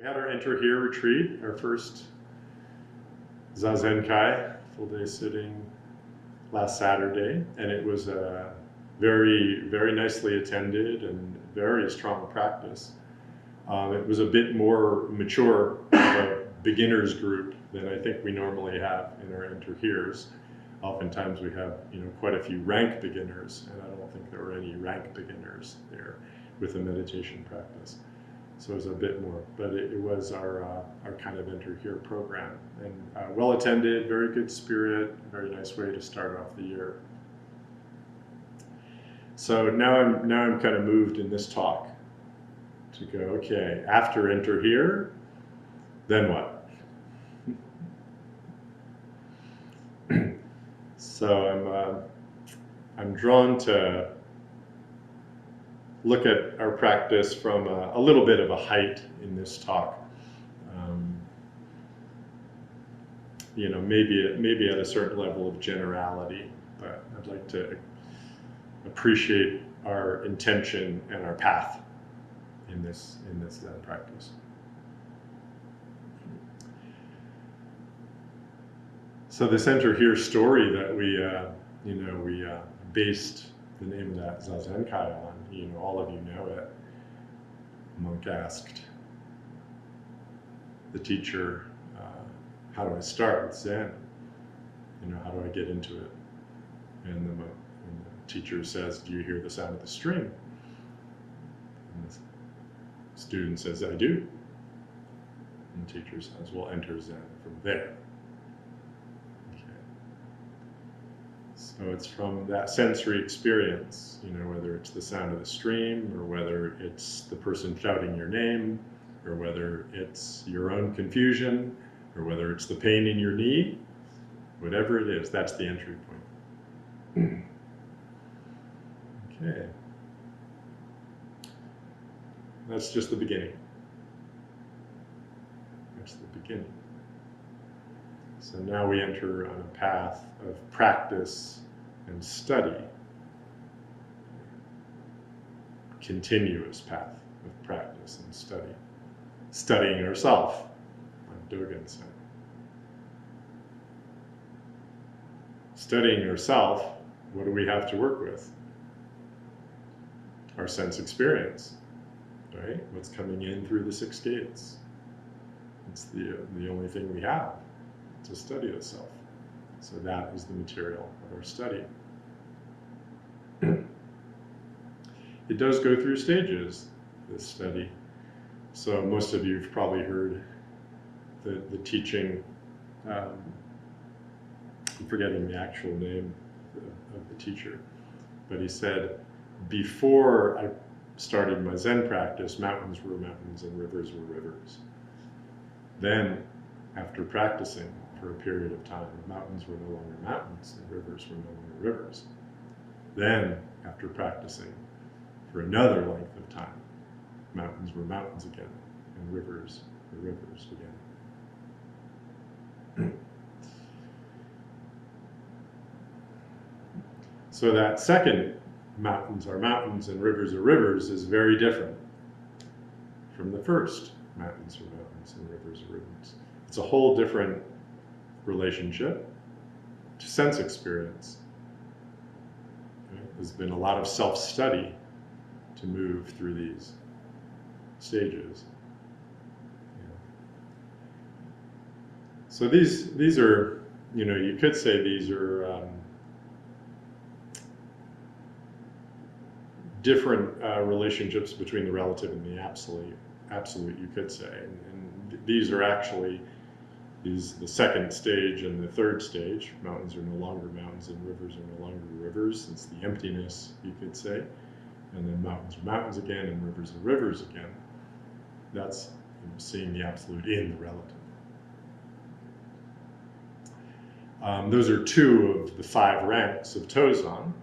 had our Enter Here retreat, our first Zazen Kai, full day sitting, last Saturday, and it was a very, very nicely attended and very strong practice. It was a bit more mature of a beginners group than I think we normally have in our Enter Heres. Oftentimes we have, quite a few rank beginners, and I don't think there were any rank beginners there with the meditation practice. So it was a bit more, but it was our kind of Enter Here program, and well attended, very good spirit, very nice way to start off the year. So now I'm kind of moved in this talk to go, okay, after Enter Here, then what? So I'm drawn to look at our practice from a little bit of a height in this talk. Maybe at a certain level of generality, but I'd like to appreciate our intention and our path in this Zen practice. So this Enter Here story that we based the name of that Zazen Kai on, all of you know it. A monk asked the teacher, how do I start with Zen? How do I get into it? And the teacher says, do you hear the sound of the stream? And the student says, I do. And the teacher says, well, enter Zen from there. So it's from that sensory experience, whether it's the sound of the stream, or whether it's the person shouting your name, or whether it's your own confusion, or whether it's the pain in your knee, whatever it is, that's the entry point. Okay. That's just the beginning. That's the beginning. So now we enter on a path of practice and study. Continuous path of practice and study. Studying ourselves, like Dogen said. Studying ourselves, what do we have to work with? Our sense experience, right? What's coming in through the 6 gates. It's the only thing we have to study the self. So that is the material of our study. It does go through stages, this study. So most of you have probably heard the teaching, I'm forgetting the actual name of the teacher, but he said, before I started my Zen practice, mountains were mountains and rivers were rivers. Then, after practicing for a period of time, mountains were no longer mountains and rivers were no longer rivers. Then, after practicing for another length of time, mountains were mountains again and rivers were rivers again. So that second, mountains are mountains and rivers are rivers, is very different from the first, mountains are mountains and rivers are rivers. It's a whole different relationship to sense experience. There's been a lot of self-study to move through these stages. So these are, you could say these are different relationships between the relative and the absolute, you could say. And these are actually the second stage and the third stage. Mountains are no longer mountains and rivers are no longer rivers. It's the emptiness, you could say. And then mountains are mountains again and rivers are rivers again. That's seeing the absolute in the relative. Those are 2 of the 5 ranks of Tozan.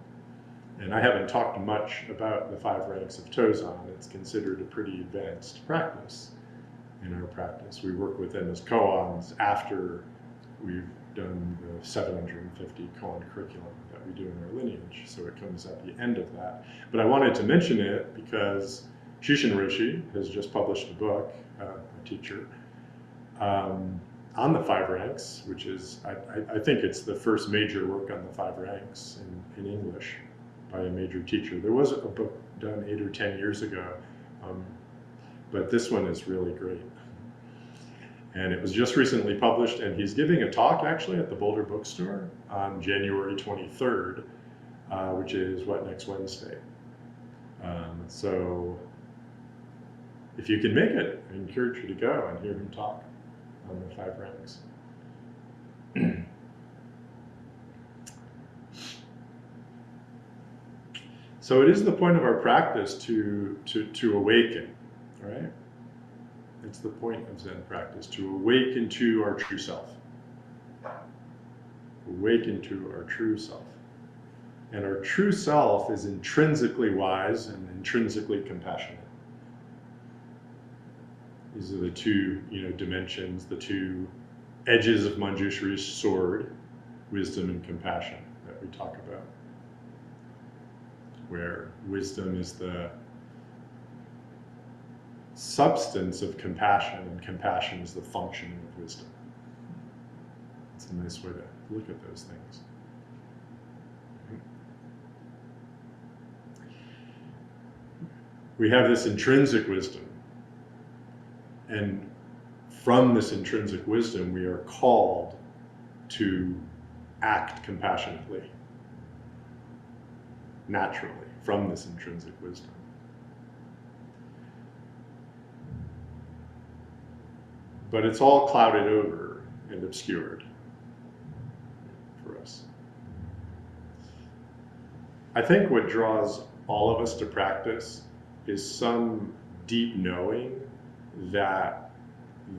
And I haven't talked much about the 5 ranks of Tozan. It's considered a pretty advanced practice in our practice. We work with them as koans after we've done the 750 koan curriculum that we do in our lineage. So it comes at the end of that. But I wanted to mention it because Shishin Roshi has just published a book, a teacher, on the five ranks, which is, I think it's the first major work on the five ranks in English by a major teacher. There was a book done 8 or 10 years ago, but this one is really great. And it was just recently published, and he's giving a talk actually at the Boulder Bookstore on January 23rd, which is next Wednesday. So if you can make it, I encourage you to go and hear him talk on the five ranks. So it is the point of our practice to awaken, right? It's the point of Zen practice, to awaken to our true self. Awaken to our true self. And our true self is intrinsically wise and intrinsically compassionate. These are the two, dimensions, the two edges of Manjushri's sword, wisdom and compassion, that we talk about. Where wisdom is the substance of compassion, and compassion is the functioning of wisdom. It's a nice way to look at those things. We have this intrinsic wisdom, and from this intrinsic wisdom, we are called to act compassionately, naturally, from this intrinsic wisdom. But it's all clouded over and obscured for us. I think what draws all of us to practice is some deep knowing that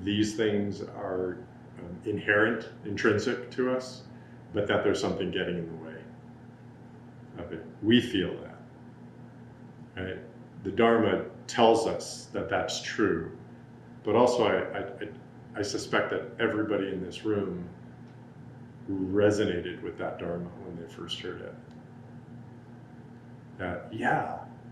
these things are inherent, intrinsic to us, but that there's something getting in the way of it. We feel that, right? The Dharma tells us that that's true, but also I suspect that everybody in this room resonated with that Dharma when they first heard it.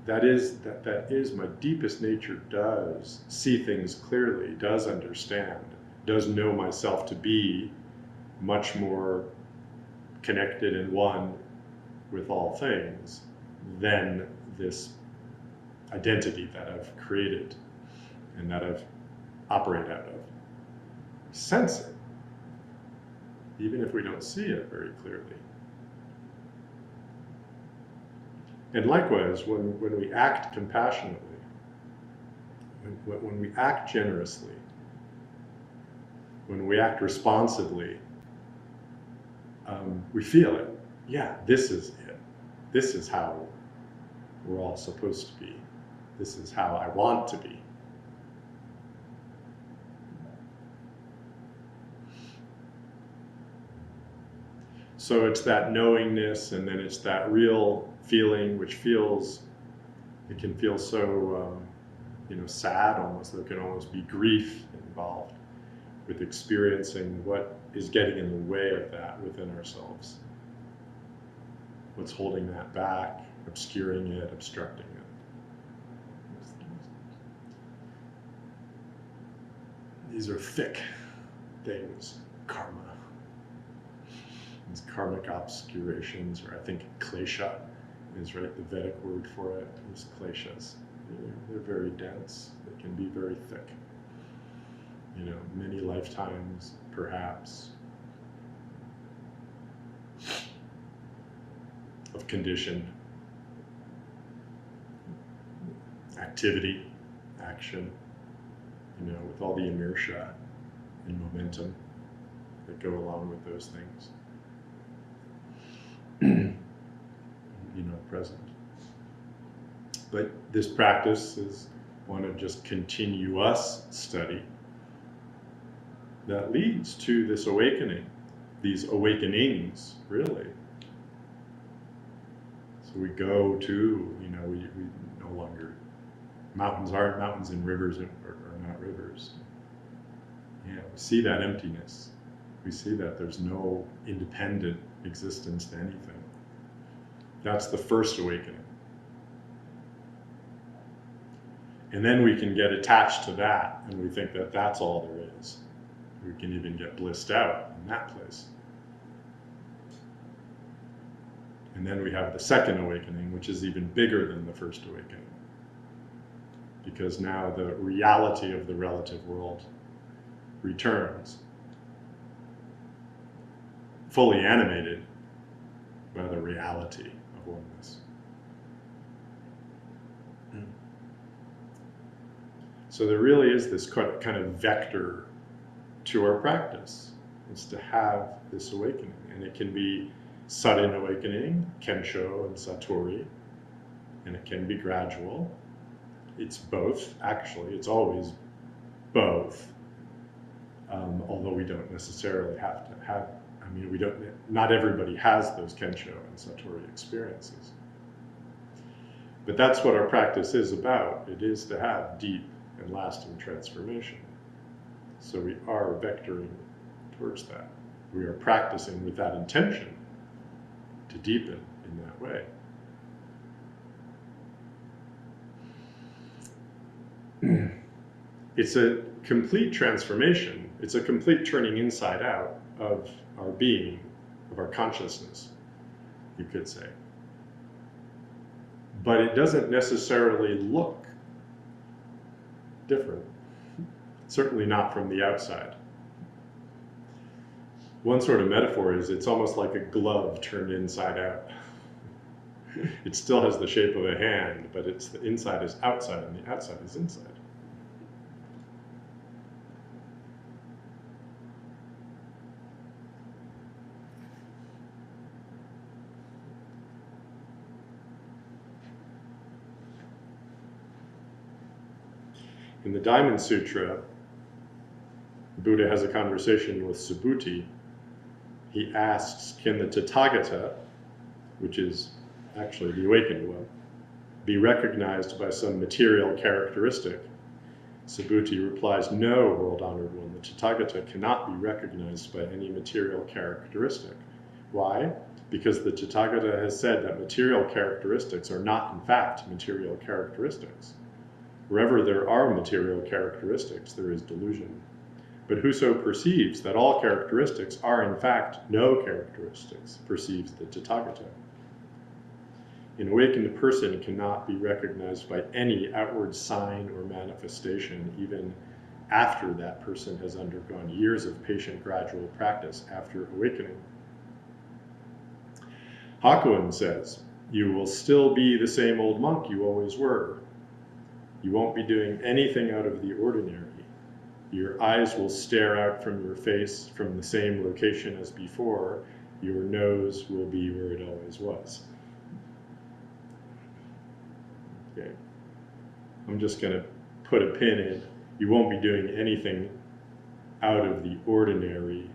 That is my deepest nature, does see things clearly, does understand, does know myself to be much more connected and one with all things than this identity that I've created and that I've operated out of. Sense it, even if we don't see it very clearly. And likewise, when we act compassionately, when we act generously, when we act responsibly, we feel it. Yeah, this is it. This is how we're all supposed to be. This is how I want to be. So it's that knowingness, and then it's that real feeling, which it can feel so, sad almost. There can almost be grief involved with experiencing what is getting in the way of that within ourselves. What's holding that back, obscuring it, obstructing it. These are thick things, karma. These karmic obscurations, or I think klesha is right, the Vedic word for it is kleshas. They're very dense, they can be very thick. Many lifetimes, perhaps, of conditioned activity, action, with all the inertia and momentum that go along with those things. Present. But this practice is one of just continuous study that leads to this awakening, these awakenings, really. So we go to, we no longer, mountains aren't mountains and rivers are not rivers. Yeah, we see that emptiness. We see that there's no independent existence to anything. That's the first awakening. And then we can get attached to that, and we think that that's all there is. We can even get blissed out in that place. And then we have the second awakening, which is even bigger than the first awakening. Because now the reality of the relative world returns, fully animated by the reality of oneness. So there really is this kind of vector to our practice. It's to have this awakening. And it can be sudden awakening, kensho and satori, and it can be gradual. It's both, actually. It's always both. Although we don't necessarily have to have, not everybody has those kensho and satori experiences. But that's what our practice is about. It is to have deep and lasting transformation. So we are vectoring towards that. We are practicing with that intention to deepen in that way. It's a complete transformation. It's a complete turning inside out of our being, of our consciousness, you could say. But it doesn't necessarily look different. Certainly not from the outside. One sort of metaphor is it's almost like a glove turned inside out. It still has the shape of a hand, but it's the inside is outside and the outside is inside. In the Diamond Sutra, Buddha has a conversation with Subhuti. He asks, can the Tathagata, which is actually the awakened one, be recognized by some material characteristic? Subhuti replies, no, world-honored one, the Tathagata cannot be recognized by any material characteristic. Why? Because the Tathagata has said that material characteristics are not, in fact, material characteristics. Wherever there are material characteristics, there is delusion. But whoso perceives that all characteristics are in fact no characteristics, perceives the Tathagata. An awakened person cannot be recognized by any outward sign or manifestation, even after that person has undergone years of patient gradual practice after awakening. Hakuin says, you will still be the same old monk you always were. You won't be doing anything out of the ordinary. Your eyes will stare out from your face from the same location as before. Your nose will be where it always was. Okay. I'm just going to put a pin in. You won't be doing anything out of the ordinary.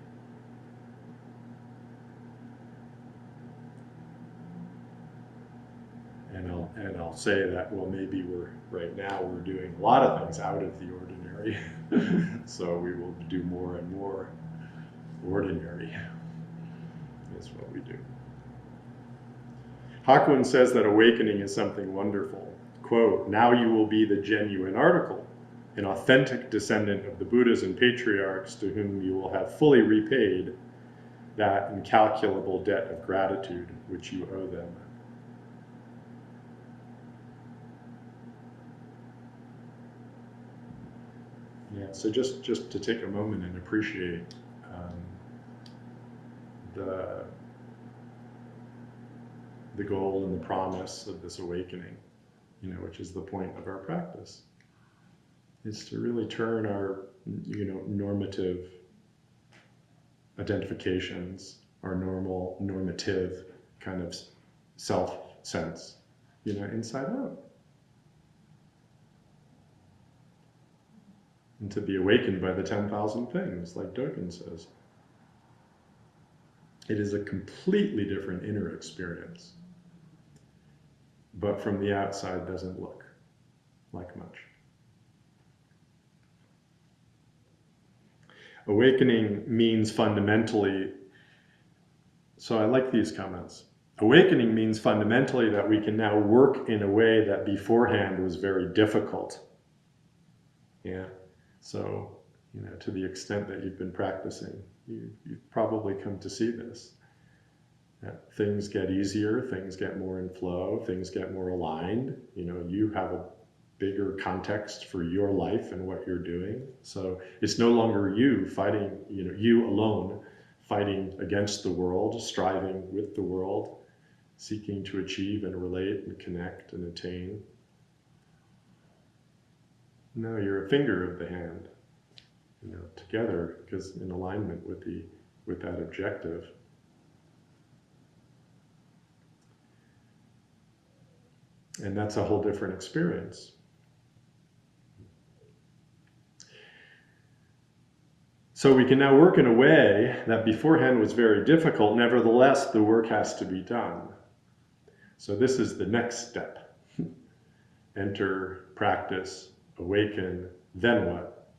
And I'll say that, well, maybe right now we're doing a lot of things out of the ordinary. So we will do more and more ordinary. That's what we do. Hakuin says that awakening is something wonderful. Quote, now you will be the genuine article, an authentic descendant of the Buddhas and patriarchs to whom you will have fully repaid that incalculable debt of gratitude which you owe them. Yeah, so just to take a moment and appreciate the goal and the promise of this awakening, which is the point of our practice, is to really turn our, normative identifications, our normative kind of self-sense, inside out. And to be awakened by the 10,000 things, like Dogen says. It is a completely different inner experience, but from the outside doesn't look like much. Awakening means fundamentally, so I like these comments. Awakening means fundamentally that we can now work in a way that beforehand was very difficult. Yeah. So, to the extent that you've been practicing, you've probably come to see this. That things get easier, things get more in flow, things get more aligned. You have a bigger context for your life and what you're doing. So it's no longer you fighting, you alone fighting against the world, striving with the world, seeking to achieve and relate and connect and attain. No, you're a finger of the hand, together, because in alignment with that objective. And that's a whole different experience. So we can now work in a way that beforehand was very difficult. Nevertheless, the work has to be done. So this is the next step. Enter, practice, awaken, then what?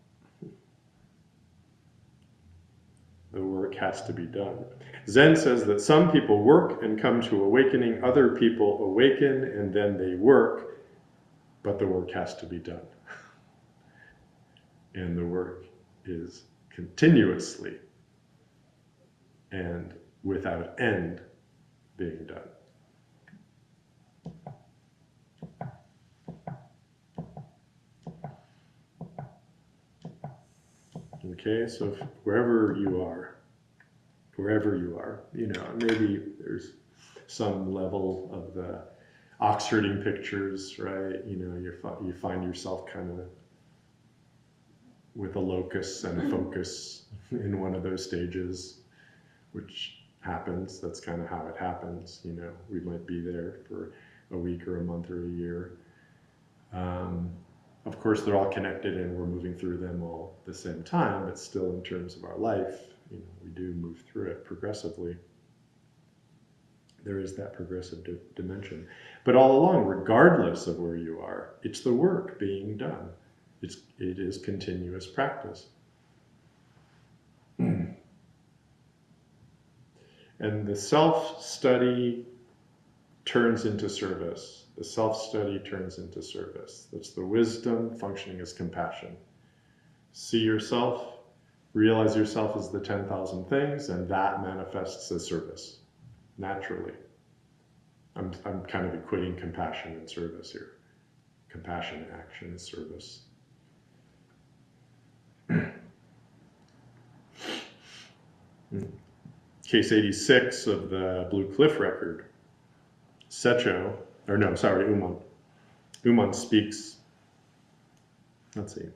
The work has to be done. Zen says that some people work and come to awakening, other people awaken and then they work, but the work has to be done. And the work is continuously and without end being done. Okay, so wherever you are, maybe there's some level of the Oxfording pictures, right? You find yourself kind of with a locus and a focus in one of those stages, which happens. That's kind of how it happens. We might be there for a week or a month or a year. Of course, they're all connected and we're moving through them all at the same time, but still in terms of our life, we do move through it progressively. There is that progressive dimension. But all along, regardless of where you are, it's the work being done. It is continuous practice. And the self-study turns into service. The self-study turns into service. That's the wisdom functioning as compassion. See yourself, realize yourself as the 10,000 things, and that manifests as service, naturally. I'm kind of equating compassion and service here. Compassion, action, service. Case 86 of the Blue Cliff record. Uman speaks. Let's see.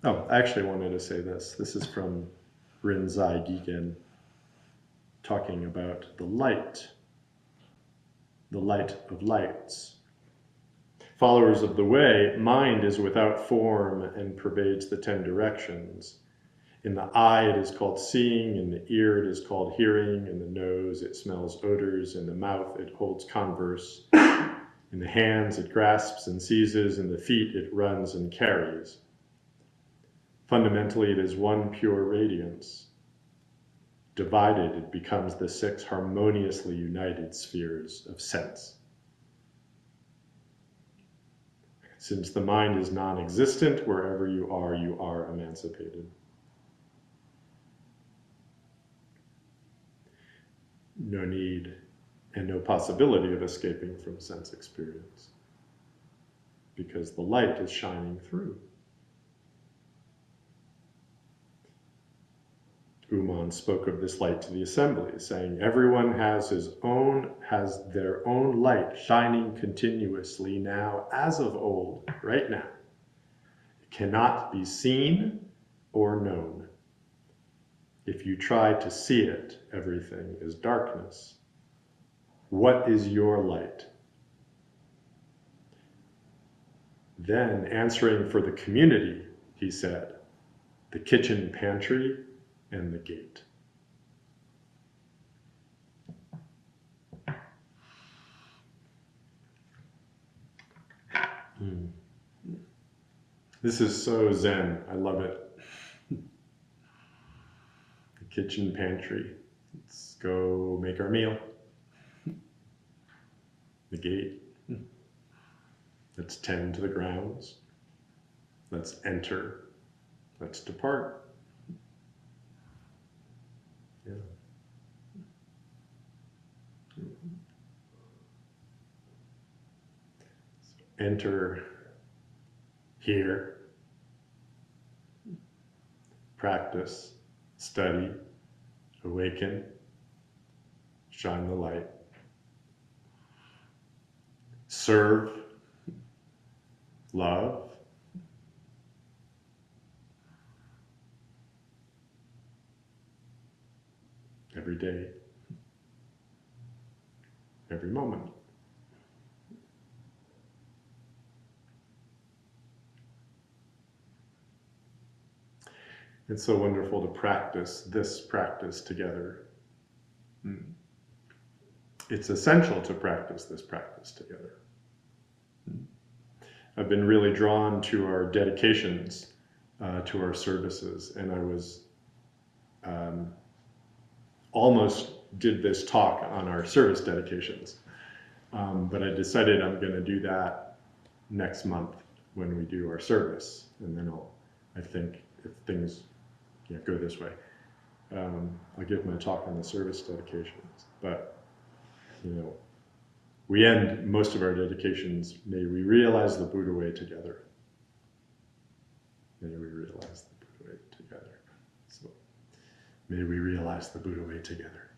Oh, I actually wanted to say this. This is from Rinzai Gigen, talking about the light of lights. Followers of the way, mind is without form and pervades the 10 directions. In the eye, it is called seeing. In the ear, it is called hearing. In the nose, it smells odors. In the mouth, it holds converse. In the hands, it grasps and seizes. In the feet, it runs and carries. Fundamentally, it is one pure radiance. Divided, it becomes the 6 harmoniously united spheres of sense. Since the mind is non-existent, wherever you are emancipated. No need and no possibility of escaping from sense experience, because the light is shining through. Uman spoke of this light to the assembly, saying, everyone has their own light shining continuously now, as of old, right now. It cannot be seen or known. If you try to see it, everything is darkness. What is your light? Then, answering for the community, he said, the kitchen pantry and the gate. This is so Zen. I love it. The kitchen pantry. Let's go make our meal. The gate. Let's tend to the grounds. Let's enter. Let's depart. Yeah. Enter here, practice, study, awaken, shine the light, serve, love, every day, every moment. It's so wonderful to practice this practice together. It's essential to practice this practice together. I've been really drawn to our dedications, to our services, and I was almost did this talk on our service dedications, but I decided I'm going to do that next month when we do our service, and then I think if things go this way, I'll give my talk on the service dedications. But we end most of our dedications, may we realize the Buddha way together. May we realize the Buddha way together. So, may we realize the Buddha way together.